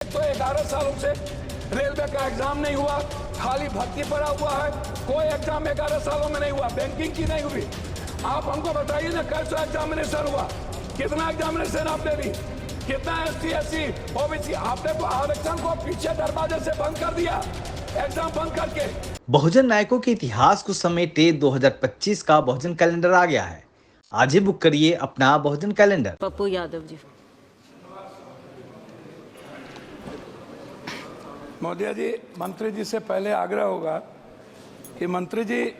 तो 11 सालों से रेलवे का एग्जाम नहीं हुआ, खाली भर्ती पड़ा हुआ है। कोई एग्जाम 11 सालों में नहीं हुआ, बैंकिंग की नहीं हुई। आप हमको बताइए ना, कैसा एग्जामिनेशन हुआ, कितना एग्जामिनेशन आपने दी, कितना ST SC OBC? आपने तो आरक्षण को पीछे दरवाजे से बंद कर दिया, एग्जाम बंद करके। बहुजन नायकों के इतिहास को समेटे 2025 का बहुजन कैलेंडर आ गया है। आज ही बुक करिए अपना बहुजन कैलेंडर। पप्पू यादव जी। मोदी जी, मंत्री जी से पहले आग्रह होगा कि मंत्री जी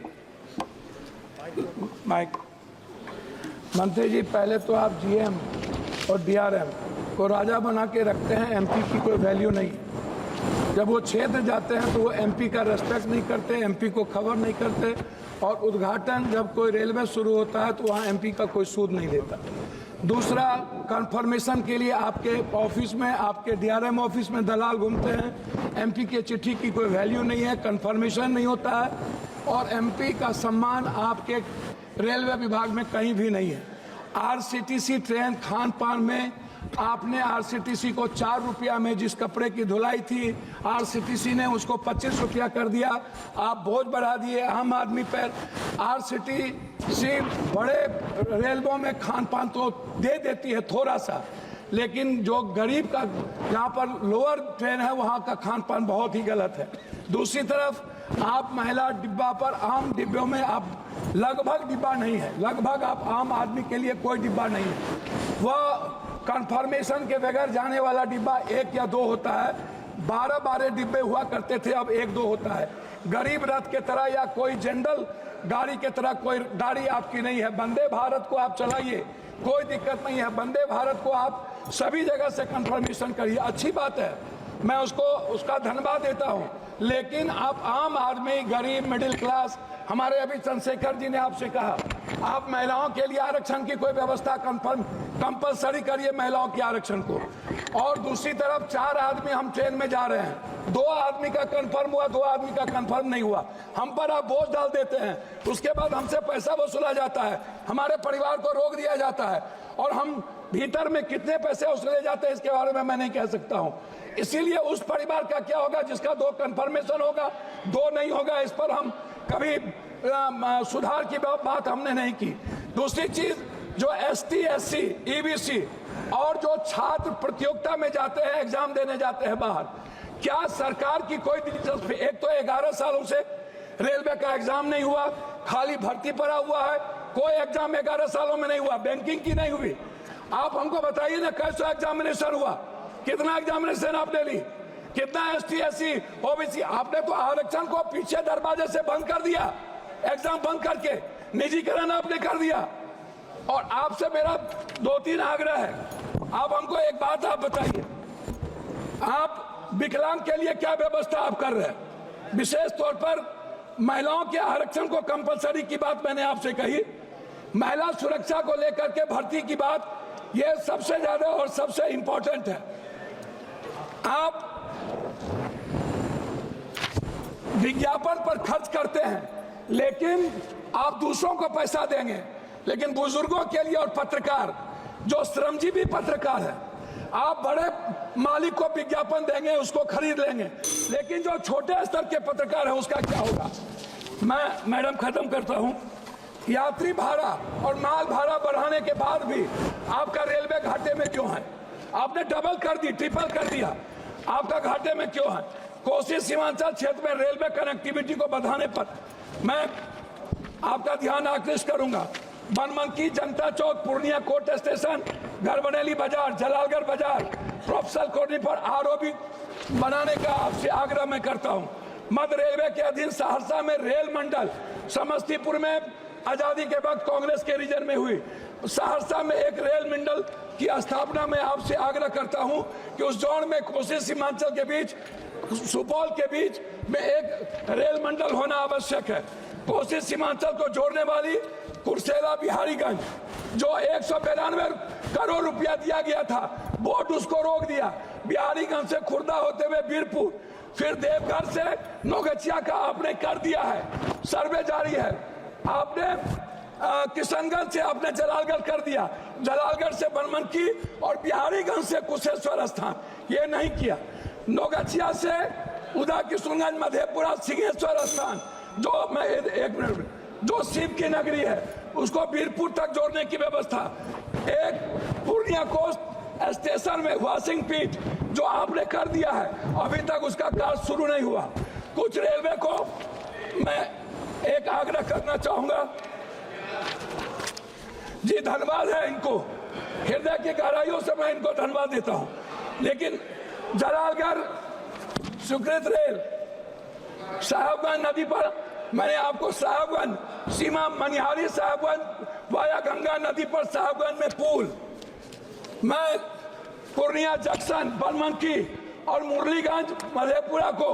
पहले तो आप GM और DRM को राजा बना के रखते हैं, MP की कोई वैल्यू नहीं। जब वो क्षेत्र जाते हैं तो वो MP का रेस्पेक्ट नहीं करते, MP को खबर नहीं करते, और उद्घाटन जब कोई रेलवे शुरू होता है तो वहाँ MP का कोई सूद नहीं देता। दूसरा, कंफर्मेशन के लिए आपके ऑफिस में, आपके DRM ऑफिस में दलाल घूमते हैं। MP की चिट्ठी की कोई वैल्यू नहीं है, कंफर्मेशन नहीं होता है, और MP का सम्मान आपके रेलवे विभाग में कहीं भी नहीं है। RCTC ट्रेन खान पान में आपने RCTC को 4 रुपया में जिस कपड़े की धुलाई थी, RCTC ने उसको 25 रुपया कर दिया। आप बोझ बढ़ा दिए आम आदमी पर। RCTC बड़े रेलवों में खान पान तो दे देती है थोड़ा सा, लेकिन जो गरीब का, जहाँ पर लोअर ट्रेन है, वहाँ का खान पान बहुत ही गलत है। दूसरी तरफ आप महिला डिब्बा पर, आम डिब्बों में आप लगभग डिब्बा नहीं है, लगभग आप आम आदमी के लिए कोई डिब्बा नहीं है। वह कंफर्मेशन के बगैर जाने वाला डिब्बा 1 या 2 होता है। 12 डिब्बे हुआ करते थे, अब 1-2 होता है। गरीब रथ के तरह या कोई जनरल गाड़ी के तरह कोई गाड़ी आपकी नहीं है। वंदे भारत को आप चलाइए, कोई दिक्कत नहीं है। वंदे भारत को आप सभी जगह से कंफर्मेशन करिए, अच्छी बात है, मैं उसका धन्यवाद देता हूं। लेकिन आप आम आदमी, गरीब, मिडिल क्लास, हमारे अभी चंद्रशेखर जी ने आपसे कहा, आप महिलाओं के लिए आरक्षण की कोई व्यवस्था कंपलसरी करिए, महिलाओं के आरक्षण को। और दूसरी तरफ 4 आदमी हम ट्रेन में जा रहे हैं, 2 आदमी का कंफर्म हुआ, 2 आदमी का कंफर्म नहीं हुआ, हम पर आप बोझ डाल देते हैं। उसके बाद हमसे पैसा वसूला जाता है, हमारे परिवार को रोक दिया जाता है, और हम भीतर में कितने पैसे वसूले जाते हैं इसके बारे में मैं नहीं कह सकता हूं। इसीलिए उस परिवार का क्या होगा जिसका 2 कंफर्मेशन होगा, 2 नहीं होगा, इस पर हम कभी सुधार की बात हमने नहीं की। दूसरी चीज, जो ST SC EBC और जो छात्र प्रतियोगिता में जाते हैं, एग्जाम देने जाते हैं बाहर, क्या सरकार की कोई दिलचस्पी? एक तो 11 सालों से रेलवे का एग्जाम नहीं हुआ, खाली भर्ती पड़ा हुआ है। कोई एग्जाम 11 सालों में नहीं हुआ, बैंकिंग की नहीं हुई। आप हमको बताइए ना, कैसा एग्जामिनेशन हुआ, कितना एग्जामिनेशन आपने ली, कितना ST SC OBC? आपने तो आरक्षण को पीछे दरवाजे से बंद कर दिया, एग्जाम बंद करके निजीकरण आपने कर दिया। और आपसे मेरा 2-3 आग्रह है, आप हमको एक बात आप बताइए, आप विकलांग के लिए क्या व्यवस्था आप कर रहे हैं? विशेष तौर पर महिलाओं के आरक्षण को कंपलसरी की बात मैंने आपसे कही, महिला सुरक्षा को लेकर के भर्ती की बात, ये सबसे ज्यादा और सबसे इंपॉर्टेंट है। आप विज्ञापन पर खर्च करते हैं, लेकिन आप दूसरों को पैसा देंगे, लेकिन बुजुर्गों के लिए और पत्रकार, जो श्रमजीवी पत्रकार है, आप बड़े मालिक को विज्ञापन देंगे, उसको खरीद लेंगे, लेकिन जो छोटे स्तर के पत्रकार हैं उसका क्या होगा? मैं मैडम खत्म करता हूं। यात्री भाड़ा और माल भाड़ा बढ़ाने के बाद भी आपका रेलवे घाटे में क्यों है? आपने डबल कर दी, ट्रिपल कर दिया, आपका घाटे में क्यों है? कोसी सीमांचल क्षेत्र में रेलवे कनेक्टिविटी को बढ़ाने पर मैं आपका ध्यान आकृष्ट करूंगा। बनमनकी, जनता चौक, पूर्णिया कोर्ट स्टेशन, गढ़बनेली बाजार, जलालगढ़ बाजार, प्रोफेसर कॉलोनी पर ROB बनाने का आपसे आग्रह मैं करता हूं। मध्य रेलवे के अधीन सहरसा में रेल मंडल, समस्तीपुर में आजादी के वक्त कांग्रेस के रीजन में हुई, सहरसा में एक रेल मंडल की स्थापना में आपसे आग्रह करता हूं कि उस जोन में कोसी सीमांचल के बीच, सुपौल के बीच में एक रेल मंडल होना आवश्यक है। कोसी सीमांचल को जोड़ने वाली कुर्सेला बिहारीगंज, जो 192 करोड़ रुपया दिया गया था, बोर्ड उसको रोक दिया। बिहारीगंज से खुर्दा होते हुए बीरपुर, फिर देवघर से नौगछिया का आपने कर दिया है, सर्वे जारी है। आपने किशनगंज से आपने जलालगढ़ कर दिया, जलालगढ़ से बनमनकी और बिहारीगंज से कुशेश्वर स्थान। ये नहीं किया। नौगछिया से उदा किशुनगंज, मधेपुरा, सिंहेश्वर स्थान, जो मैं एक मिनट, जो शिव की नगरी है, उसको वीरपुर तक जोड़ने की व्यवस्था। एक पूर्णिया कोस्ट स्टेशन में वॉशिंग पीट जो आपने कर दिया है, अभी तक उसका कार्य शुरू नहीं हुआ। कुछ रेलवे को मैं एक आग्रह करना चाहूंगा जी, धन्यवाद है इनको, हृदय की गहराइयों से मैं इनको धन्यवाद देता हूं, लेकिन जलालगढ़ स्वीकृत रेल साहेबगंज नदी पर मैंने आपको साहेबगंज सीमा मनिहारी साहेबगंज वाया गंगा नदी पर साहेबगंज में पुल, मैं पूर्णिया जंक्शन बनमनकी और मुरलीगंज मधेपुरा को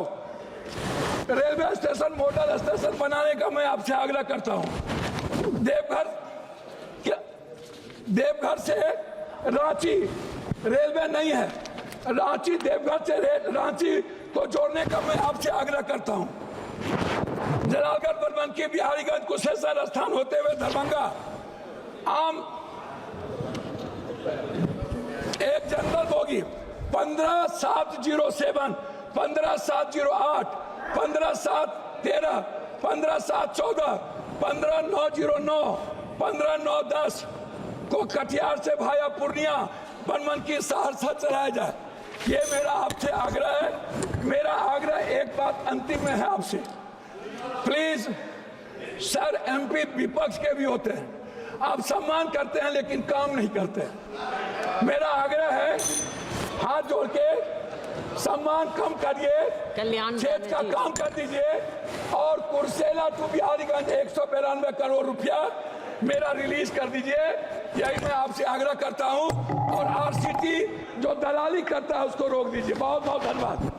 रेलवे स्टेशन मॉडल स्टेशन बनाने का मैं आपसे आग्रह करता हूं। देवघर से रांची रेलवे नहीं है, रांची देवघर से रांची को जोड़ने का मैं आपसे आग्रह करता हूं। जलालगढ़ बनमनकी बिहारीगंज कुशेश्वर स्थान होते हुए दरभंगा आम एक जनरल बोगी 15,707, 15,708, 15,713, 15,714, 15,909, 15,910 को कटिहार से भाया पूर्णिया बनमनकी सहरसा चलाया जाए। ये मेरा आपसे आग्रह है। मेरा आग्रह एक बात अंतिम में है आपसे, प्लीज सर, एमपी विपक्ष के भी होते हैं, आप सम्मान करते हैं लेकिन काम नहीं करते। मेरा आग्रह है, हाथ जोड़ के सम्मान कम करिए, खेत का काम कर दीजिए और कुर्सेला टू बिहारीगंज 192 करोड़ रुपया मेरा रिलीज कर दीजिए। यही मैं आपसे आग्रह करता हूं, और आरसीटी जो दलाली करता है उसको रोक दीजिए। बहुत बहुत धन्यवाद।